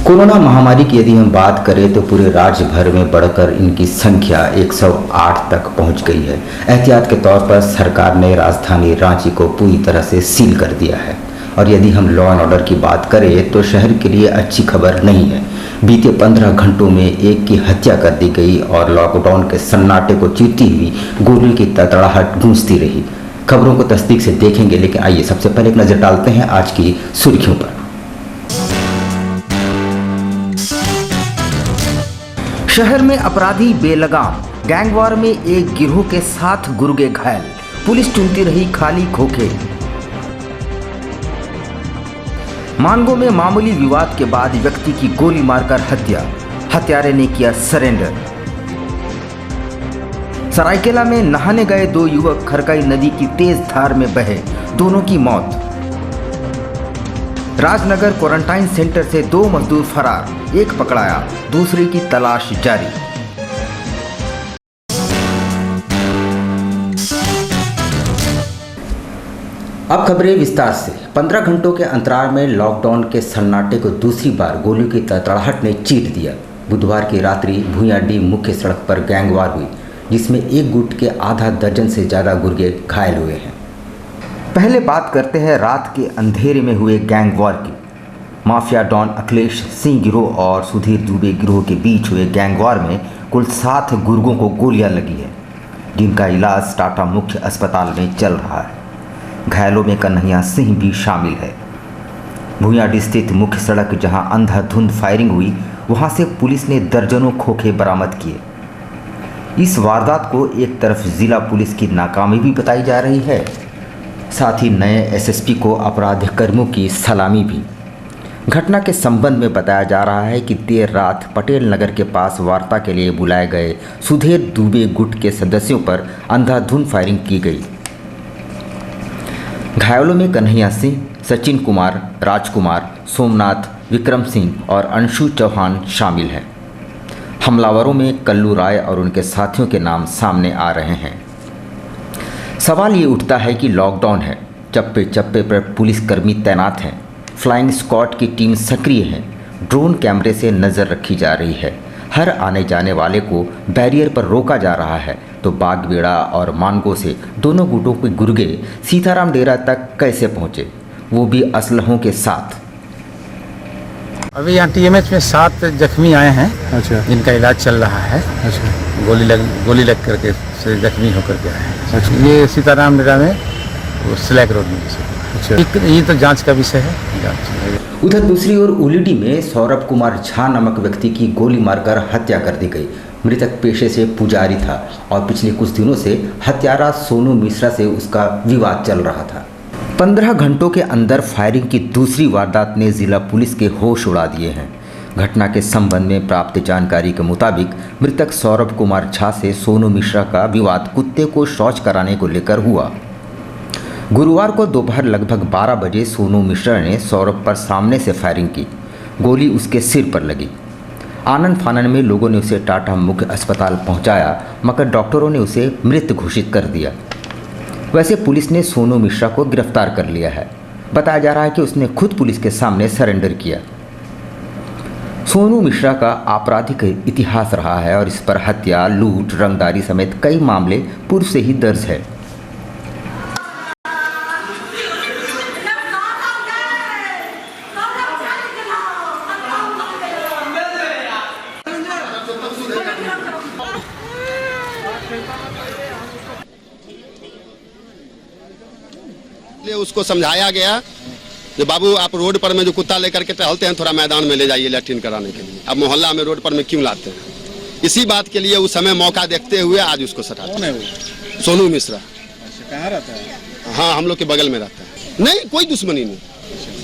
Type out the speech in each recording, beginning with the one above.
Corona महामारी की यदि हम बात करें तो पूरे राज्य भर में बढ़कर इनकी संख्या 108 तक पहुंच गई है। एहतियात के तौर पर सरकार ने राजधानी रांची को पूरी तरह से सील कर दिया है। और यदि हम लॉ एंड ऑर्डर की बात करें तो शहर के लिए अच्छी खबर नहीं है। बीते 15 घंटों में एक की हत्या कर दी गई और लॉकडाउन के सन्नाटे को चीरती हुई गोली की तड़तड़ाहट गूंजती रही। खबरों को तस्दीक से देखेंगे, लेकिन आइए सबसे पहले एक नजर डालते हैं आज की सुर्खियों पर। शहर में अपराधी बेलगाम, गैंगवार में एक गिरोह के 7 गुर्गे घायल, पुलिस ढूंढती रही खाली खोखे। मानगो में मामूली विवाद के बाद व्यक्ति की गोली मारकर हत्या, हत्यारे ने किया सरेंडर। सरायकेला में नहाने गए 2 युवक खरकाई नदी की तेज धार में बहे, दोनों की मौत। राजनगर क्वारंटाइन सेंटर से 2 मजदूर फरार, एक पकड़ाया, दूसरे की तलाश जारी। अब खबरें विस्तार से। 15 घंटों के अंतराल में लॉकडाउन के सन्नाटे को दूसरी बार गोलियों की तड़तड़ाहट ने चीर दिया। बुधवार की रात्रि भूयाडीह मुख्य सड़क पर गैंगवार हुई, जिसमें एक गुट के आधा दर्जन से ज़्यादा गुर्गे घायल हुए हैं। पहले बात करते हैं रात के अंधेरे में हुए गैंगवार की। माफिया डॉन अखिलेश सिंह गिरोह और सुधीर दुबे गिरोह के बीच हुए गैंगवार में कुल 7 गुर्गों को गोलियां लगी है, जिनका इलाज टाटा मुख्य अस्पताल में चल रहा है। घायलों में कन्हैया सिंह भी शामिल है। भूयाडीह स्थित मुख्य सड़क जहां अंधाधुंध फायरिंग हुई, वहां से पुलिस ने दर्जनों खोखे बरामद किए। इस वारदात को एक तरफ जिला पुलिस की नाकामी भी बताई जा रही है, साथ ही नए एसएसपी को आपराधिक कर्मों की सलामी भी। घटना के संबंध में बताया जा रहा है कि देर रात पटेल नगर के पास वार्ता के लिए बुलाए गए सुधीर दुबे गुट के सदस्यों पर अंधाधुंध फायरिंग की गई। घायलों में कन्हैया सिंह, सचिन कुमार, राजकुमार, सोमनाथ, विक्रम सिंह और अंशु चौहान शामिल हैं। हमलावरों में कल्लू राय और उनके साथियों के नाम सामने आ रहे हैं। सवाल ये उठता है कि लॉकडाउन है, चप्पे चप्पे पर पुलिसकर्मी तैनात हैं, फ्लाइंग स्क्वाड की टीम सक्रिय है, ड्रोन कैमरे से नज़र रखी जा रही है, हर आने जाने वाले को बैरियर पर रोका जा रहा है, तो बागबेड़ा और मानगो से दोनों गुटों के गुर्गे सीताराम डेरा तक कैसे पहुँचे, वो भी असलहों के साथ। अभी यहाँ टीएमएच में 7 जख्मी आए हैं। अच्छा। जिनका इलाज चल रहा है। अच्छा। गोली लग करके से जख्मी होकर के आए हैं। अच्छा। ये सीताराम डेरा में वो स्लैक रोड में। अच्छा। ये तो जांच का विषय है। उधर दूसरी ओर उलीडी में सौरभ कुमार झा नामक व्यक्ति की गोली मारकर हत्या कर दी गई। मृतक पेशे से पुजारी था और पिछले कुछ दिनों से हत्यारा सोनू मिश्रा से उसका विवाद चल रहा था। 15 घंटों के अंदर फायरिंग की दूसरी वारदात ने जिला पुलिस के होश उड़ा दिए हैं। घटना के संबंध में प्राप्त जानकारी के मुताबिक मृतक सौरभ कुमार झा से सोनू मिश्रा का विवाद कुत्ते को शौच कराने को लेकर हुआ। गुरुवार को दोपहर लगभग 12 बजे सोनू मिश्रा ने सौरभ पर सामने से फायरिंग की। गोली उसके सिर पर लगी। आनन फानन में लोगों ने उसे टाटा मुख्य अस्पताल पहुंचाया, मगर डॉक्टरों ने उसे मृत घोषित कर दिया। वैसे पुलिस ने सोनू मिश्रा को गिरफ्तार कर लिया है। बताया जा रहा है कि उसने खुद पुलिस के सामने सरेंडर किया। सोनू मिश्रा का आपराधिक इतिहास रहा है और इस पर हत्या, लूट, रंगदारी समेत कई मामले पूर्व से ही दर्ज है। उसको समझाया गया कि बाबू आप रोड पर में जो कुत्ता लेकर के टहलते हैं थोड़ा मैदान में ले जाइए लैट्रिन कराने के लिए, अब मोहल्ला में रोड पर में क्यों लाते हैं। इसी बात के लिए उस समय मौका देखते हुए आज उसको सटा। कौन है वो? सोनू मिश्रा। अच्छा, कहाँ रहता है? हाँ, हम लोग के बगल में रहता है। नहीं, कोई दुश्मनी नहीं।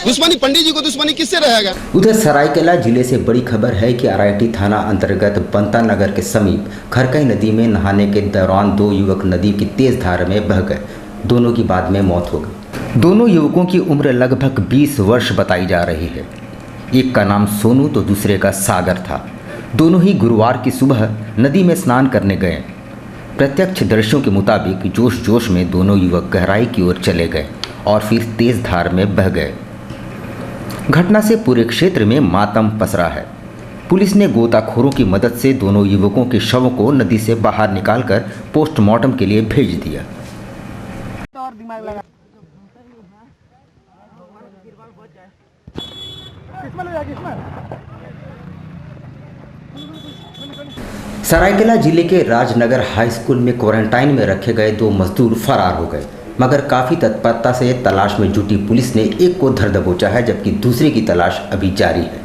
दुश्मनी पंडित जी को दुश्मनी किससे रहेगा? उधर सरायकेला जिले से बड़ी खबर है कि आरआईटी थाना अंतर्गत बंता नगर के समीप खरकई नदी में नहाने के दौरान 2 युवक नदी की तेज धार में बह गए। दोनों की बाद में मौत हो गई। दोनों युवकों की उम्र लगभग 20 वर्ष बताई जा रही है। एक का नाम सोनू तो दूसरे का सागर था। दोनों ही गुरुवार की सुबह नदी में स्नान करने गए। प्रत्यक्षदर्शियों के मुताबिक जोश जोश में दोनों युवक गहराई की ओर चले गए और फिर तेज धार में बह गए। घटना से पूरे क्षेत्र में मातम पसरा है। पुलिस ने गोताखोरों की मदद से दोनों युवकों के शवों को नदी से बाहर निकालकर पोस्टमार्टम के लिए भेज दिया। सरायकेला जिले के राजनगर हाई स्कूल में क्वारंटाइन में रखे गए 2 मजदूर फरार हो गए, मगर काफ़ी तत्परता से तलाश में जुटी पुलिस ने एक को धर दबोचा है, जबकि दूसरे की तलाश अभी जारी है।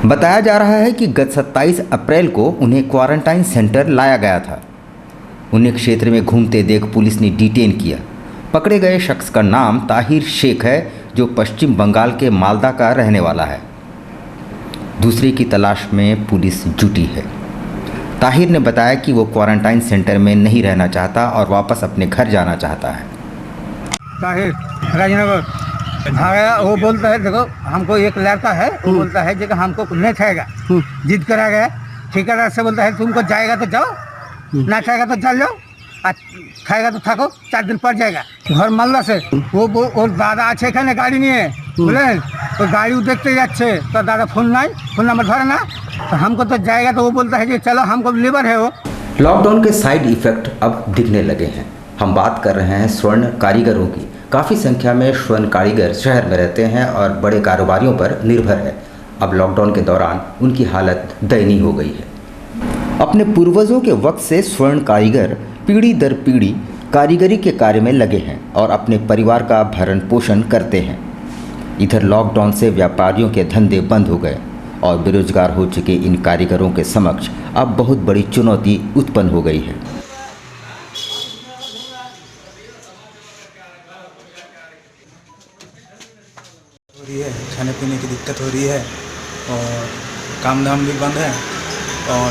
बताया जा रहा है कि गत 27 अप्रैल को उन्हें क्वारंटाइन सेंटर लाया गया था। उन्हें क्षेत्र में घूमते देख पुलिस ने डिटेन किया। पकड़े गए शख्स का नाम ताहिर शेख है, जो पश्चिम बंगाल के मालदा का रहने वाला है। दूसरे की तलाश में पुलिस जुटी है। ताहिर ने बताया कि वो क्वारंटाइन सेंटर में नहीं रहना चाहता और वापस अपने घर जाना चाहता है। ताहिर राजनगर भागा, वो बोलता है देखो हमको एक लड़का है, वो बोलता है जगह हमको नहीं खाएगा, जिद करा गया। ठेकेदार से बोलता है तुमको जाएगा तो जाओ, ना खाएगा तो चल जाओ, खाएगा तो थको, 4 दिन पड़ जाएगा। घर मालदा से वो दादा আছে এখানে গাড়ি নিয়ে বুঝলেন, तो गाड़ी देखते যাচ্ছে तो दादा फोन नंबर धरे ना, तो हमको तो जाएगा तो वो बोलता है कि चलो हमको लेबर है वो। लॉकडाउन के साइड इफेक्ट अब दिखने लगे हैं। हम बात कर रहे हैं स्वर्ण कारीगरों की। काफ़ी संख्या में स्वर्ण कारीगर शहर में रहते हैं और बड़े कारोबारियों पर निर्भर है। अब लॉकडाउन के दौरान उनकी हालत दयनीय हो गई है। अपने पूर्वजों के वक्त से स्वर्ण कारीगर पीढ़ी दर पीढ़ी कारीगरी के कार्य में लगे हैं और अपने परिवार का भरण पोषण करते हैं। इधर लॉकडाउन से व्यापारियों के धंधे बंद हो गए और बेरोजगार हो चुके इन कारीगरों के समक्ष अब बहुत बड़ी चुनौती उत्पन्न हो गई है। हो रही है, खाने पीने की दिक्कत हो रही है और काम धाम भी बंद है। और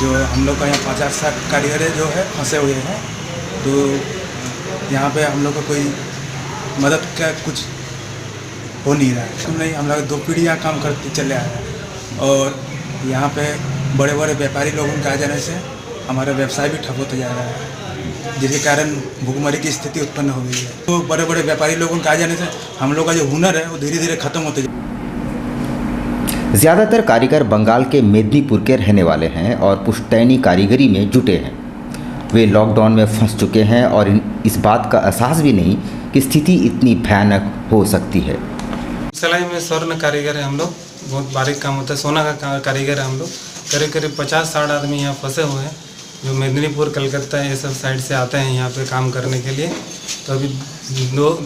जो हम लोग का यहाँ 50-60 कारीगर जो है फंसे हुए हैं, तो यहाँ पे हम लोग का कोई मदद का कुछ हो नहीं रहा है। नहीं, हम लोग 2 पीढ़ी यहाँ काम करते चले आए हैं और यहाँ पे बड़े बड़े व्यापारी लोगों के आ जाने से हमारा व्यवसाय भी ठप होता जा रहा है, जिसके कारण भूखमरी की स्थिति उत्पन्न हो गई है। तो बड़े बड़े व्यापारी लोगों के आ जाने से हम लोग का जो हुनर है वो धीरे धीरे खत्म होते जा। ज़्यादातर कारीगर बंगाल के मेदिनीपुर के रहने वाले हैं और पुश्तैनी कारीगरी में जुटे हैं। वे लॉकडाउन में फंस चुके हैं और इस बात का एहसास भी नहीं कि स्थिति इतनी भयानक हो सकती है। सिलाई में स्वर्ण कारीगर है हम लोग, बहुत बारीक काम होता है। सोना का कारीगर है हम लोग। करीब 50-60 आदमी यहाँ फंसे हुए हैं, जो मेदिनीपुर कलकत्ता ये सब साइड से आते हैं यहाँ पे काम करने के लिए। तो अभी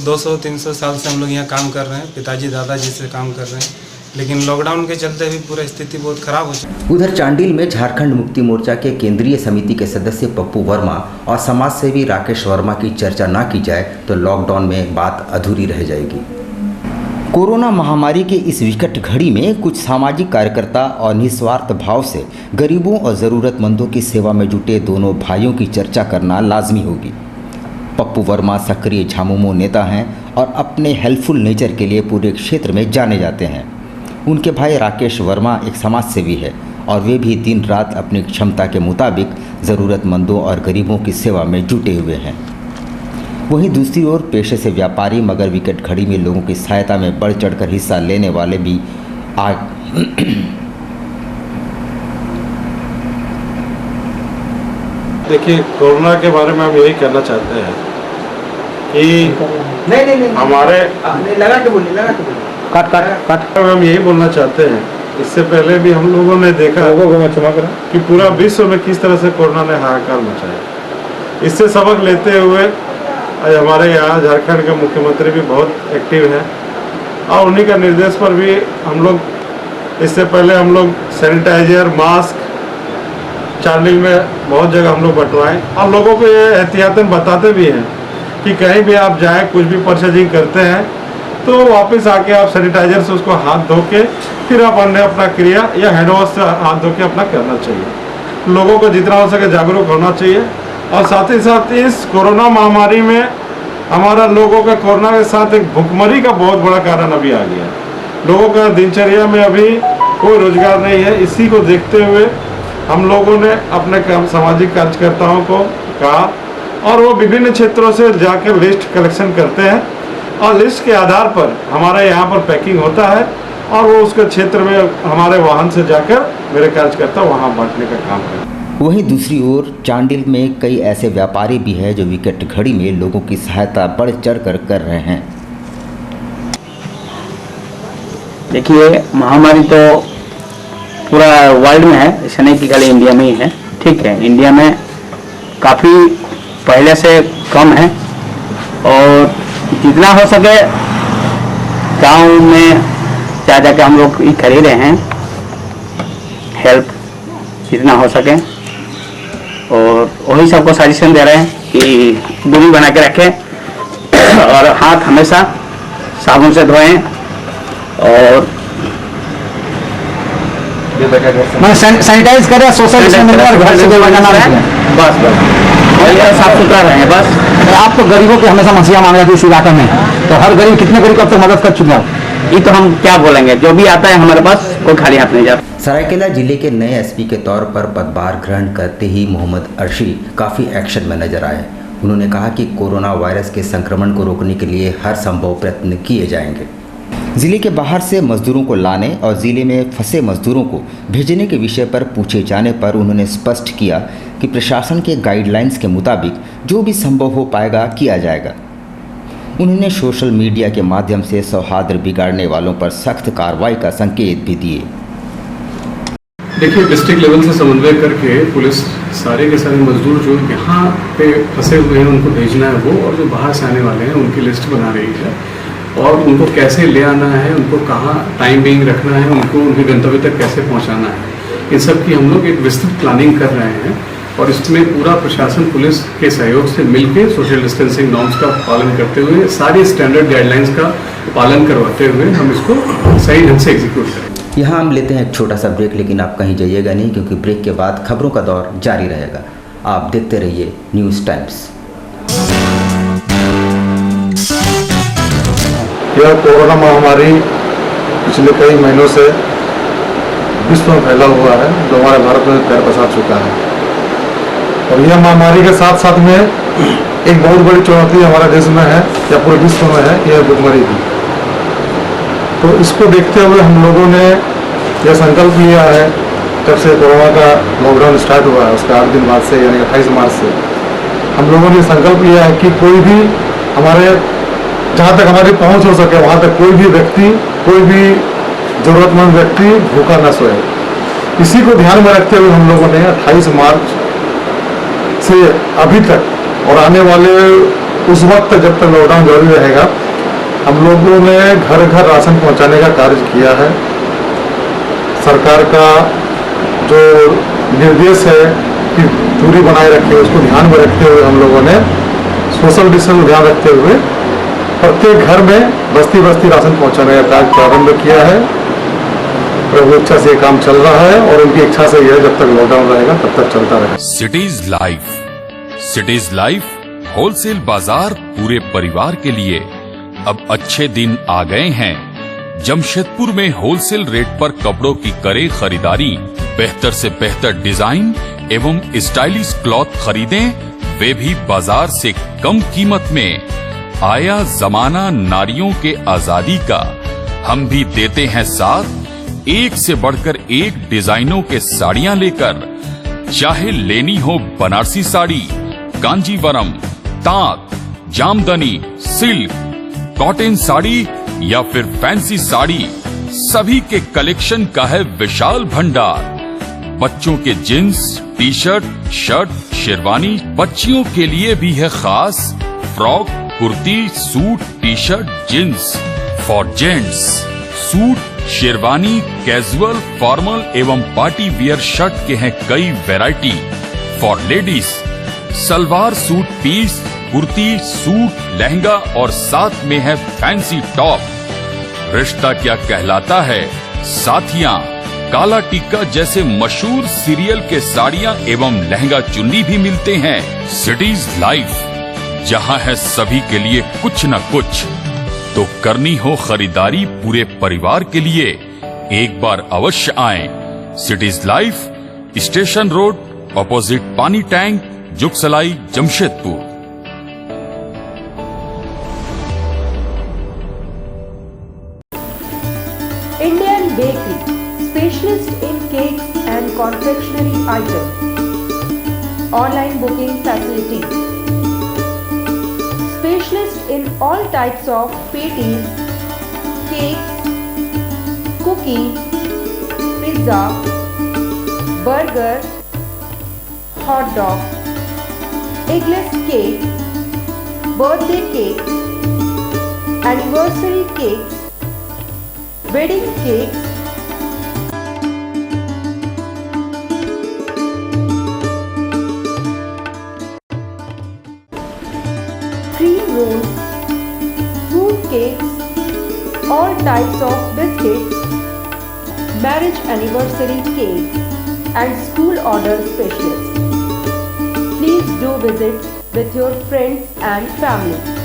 200-300 साल से हम लोग यहाँ काम कर रहे हैं, पिताजी दादाजी से काम कर रहे हैं, लेकिन लॉकडाउन के चलते भी पूरा स्थिति बहुत खराब हो चुकी। उधर चांडिल में झारखंड मुक्ति मोर्चा के केंद्रीय समिति के सदस्य पप्पू वर्मा और समाज सेवी राकेश वर्मा की चर्चा ना की जाए तो लॉकडाउन में बात अधूरी रह जाएगी। कोरोना महामारी के इस विकट घड़ी में कुछ सामाजिक कार्यकर्ता और निस्वार्थ भाव से गरीबों और ज़रूरतमंदों की सेवा में जुटे दोनों भाइयों की चर्चा करना लाजमी होगी। पप्पू वर्मा सक्रिय झामुमो नेता हैं और अपने हेल्पफुल नेचर के लिए पूरे क्षेत्र में जाने जाते हैं। उनके भाई राकेश वर्मा एक समाज सेवी है और वे भी दिन रात अपनी क्षमता के मुताबिक ज़रूरतमंदों और गरीबों की सेवा में जुटे हुए हैं। वहीं दूसरी ओर पेशे से व्यापारी मगर विकट घड़ी में लोगों की सहायता में बढ़ चढ़कर हिस्सा लेने वाले भी देखिए, कोरोना के बारे में हम यही कहना चाहते हैं कि नहीं हमारे लगा के बोलिए काट हम यही बोलना चाहते हैं। इससे पहले भी हम लोगों ने देखा कि पूरा विश्व में किस तरह से कोरोना ने हाहाकार मचाया। इससे सबक लेते हुए आज हमारे यहाँ झारखंड के मुख्यमंत्री भी बहुत एक्टिव हैं और उन्हीं का निर्देश पर भी हम लोग इससे पहले हम लोग सैनिटाइजर मास्क चार्लिंग में बहुत जगह हम लोग बंटवाएं और लोगों को ये एहतियातन बताते भी हैं कि कहीं भी आप जाएं, कुछ भी परचेजिंग करते हैं तो वापस आके आप सैनिटाइजर से उसको हाथ धो के फिर आप अन्य अपना क्रिया या हैंड वॉश से हाथ धो के अपना करना चाहिए। लोगों को जितना हो सके जागरूक होना चाहिए। और साथ ही साथ इस कोरोना महामारी में हमारा लोगों का कोरोना के साथ एक भुखमरी का बहुत बड़ा कारण अभी आ गया है। लोगों का दिनचर्या में अभी कोई रोजगार नहीं है। इसी को देखते हुए हम लोगों ने अपने सामाजिक कार्यकर्ताओं को कहा और वो विभिन्न क्षेत्रों से जाकर लिस्ट कलेक्शन करते हैं और लिस्ट के आधार पर हमारे यहाँ पर पैकिंग होता है और वो उसके क्षेत्र में हमारे वाहन से जाकर मेरे कार्यकर्ता वहाँ बांटने का काम करते हैं। वहीं दूसरी ओर चांडिल में कई ऐसे व्यापारी भी हैं जो विकट घड़ी में लोगों की सहायता बढ़ चढ़ कर रहे हैं। देखिए, महामारी तो पूरा वर्ल्ड में है, ऐसा नहीं कि खाली इंडिया में ही है। ठीक है, इंडिया में काफ़ी पहले से कम है और जितना हो सके गांव में जा जाके हम लोग ये कर ही रहे हैं हेल्प जितना हो सके, और वही सबको सजेशन दे रहे हैं कि दूरी बना के रखें और हाथ हमेशा साबुन से धोएं और सैनिटाइज करें, सोशल डिस्टेंसिंग और घर से बस साफ सुथरा रहें बस। आप तो गरीबों की हमेशा मसीहा मांग रहे थे इस इलाके में, तो हर गरीब कितने गरीब अब तक मदद कर चुके हैं? ये तो हम क्या बोलेंगे, जो भी आता है हमारे पास कोई खाली हाथ नहीं जाता। सरायकेला जिले के नए एसपी के तौर पर पदभार ग्रहण करते ही मोहम्मद अर्शी काफ़ी एक्शन में नजर आए। उन्होंने कहा कि कोरोना वायरस के संक्रमण को रोकने के लिए हर संभव प्रयत्न किए जाएंगे। जिले के बाहर से मजदूरों को लाने और जिले में फंसे मजदूरों को भेजने के विषय पर पूछे जाने पर उन्होंने स्पष्ट किया कि प्रशासन के गाइडलाइंस के मुताबिक जो भी संभव हो पाएगा किया जाएगा। उन्होंने सोशल मीडिया के माध्यम से सौहार्द बिगाड़ने वालों पर सख्त कार्रवाई का संकेत भी दिए। देखिए, डिस्ट्रिक्ट लेवल से समन्वय करके पुलिस सारे के सारे मजदूर जो यहाँ पे फंसे हुए हैं उनको भेजना है वो, और जो बाहर से आने वाले हैं उनकी लिस्ट बना रही है और उनको कैसे ले आना है, उनको कहाँ टाइम बेइंग रखना है, उनको उनके गंतव्य तक कैसे पहुँचाना है, इन सब की हम लोग एक विस्तृत प्लानिंग कर रहे हैं। और इसमें पूरा प्रशासन पुलिस के सहयोग से मिलकर सोशल डिस्टेंसिंग नॉर्म्स का पालन करते हुए सारे स्टैंडर्ड गाइडलाइंस का पालन करवाते हुए हम इसको सही ढंग से एग्जीक्यूट करेंगे। यहाँ हम लेते हैं एक छोटा सा ब्रेक, लेकिन आप कहीं जाइएगा नहीं क्योंकि ब्रेक के बाद खबरों का दौर जारी रहेगा। आप देखते रहिए न्यूज़ टाइम्स। यह कोरोना महामारी पिछले कई महीनों से विश्व में फैला हुआ है, जो हमारे भारत में पैर पसार चुका है। और यह महामारी के साथ साथ में एक बहुत बड़ी चुनौती हमारे देश में है या पूरे विश्व में है, यह भुखमरी की। तो इसको देखते हुए हम लोगों ने यह संकल्प लिया है, जब से कोरोना का लॉकडाउन स्टार्ट हुआ है उसके 8 दिन बाद से यानी 28 मार्च से हम लोगों ने संकल्प लिया है कि कोई भी हमारे जहाँ तक हमारी पहुँच हो सके वहाँ तक कोई भी व्यक्ति, कोई भी ज़रूरतमंद व्यक्ति भूखा न सोए। इसी को ध्यान में रखते हुए हम लोगों ने 28 मार्च से अभी तक और आने वाले उस वक्त जब तक लॉकडाउन जारी रहेगा हम लोगों ने घर घर राशन पहुंचाने का कार्य किया है। सरकार का जो निर्देश है कि दूरी बनाए रखे उसको ध्यान में रखते हुए हम लोगों ने सोशल डिस्टेंस को ध्यान रखते हुए प्रत्येक घर में बस्ती बस्ती राशन पहुंचाने का कार्य प्रारंभ किया है। प्रभु इच्छा से ये काम चल रहा है और उनकी इच्छा से यह जब तक लॉकडाउन रहेगा तब तक चलता रहेगा। सिटीज लाइफ होलसेल बाजार पूरे परिवार के लिए अब अच्छे दिन आ गए हैं। जमशेदपुर में होलसेल रेट पर कपड़ों की करे खरीदारी, बेहतर से बेहतर डिजाइन एवं स्टाइलिश क्लॉथ खरीदें, वे भी बाजार से कम कीमत में। आया जमाना नारियों के आजादी का, हम भी देते हैं साथ। एक से बढ़कर एक डिजाइनों के साड़ियां लेकर, चाहे लेनी हो बनारसी साड़ी, कांजीवरम, तांत, जामदनी, सिल्क, कॉटन साड़ी या फिर फैंसी साड़ी, सभी के कलेक्शन का है विशाल भंडार। बच्चों के jeans, T shirt, shirt, sherwani, बच्चियों के लिए भी है खास frock, kurti, suit, T shirt, jeans. For gents suit, sherwani, casual, formal एवं पार्टी वियर शर्ट के हैं कई variety. For ladies salwar suit piece, kurti, suit, lehenga और साथ में है फैंसी टॉप। रिश्ता क्या कहलाता है, साथियां, काला टिक्का जैसे मशहूर सीरियल के साड़ियां एवं लहंगा चुन्नी भी मिलते हैं। सिटीज लाइफ, जहां है सभी के लिए कुछ न कुछ। तो करनी हो खरीदारी पूरे परिवार के लिए, एक बार अवश्य आएं। Cities life, station road, opposite पानी tank, Jugsalai, Jamshedpur. Indian Bakery, specialist in cakes and confectionery items. Online booking facility. Specialist in all types of patties, cakes, cookies, pizza, burger, hot dog, eggless cake, birthday cake, anniversary cakes, wedding cakes, cream rolls, fruit cakes, all types of biscuits, marriage anniversary cakes, and school order specials. Please do visit with your friends and family.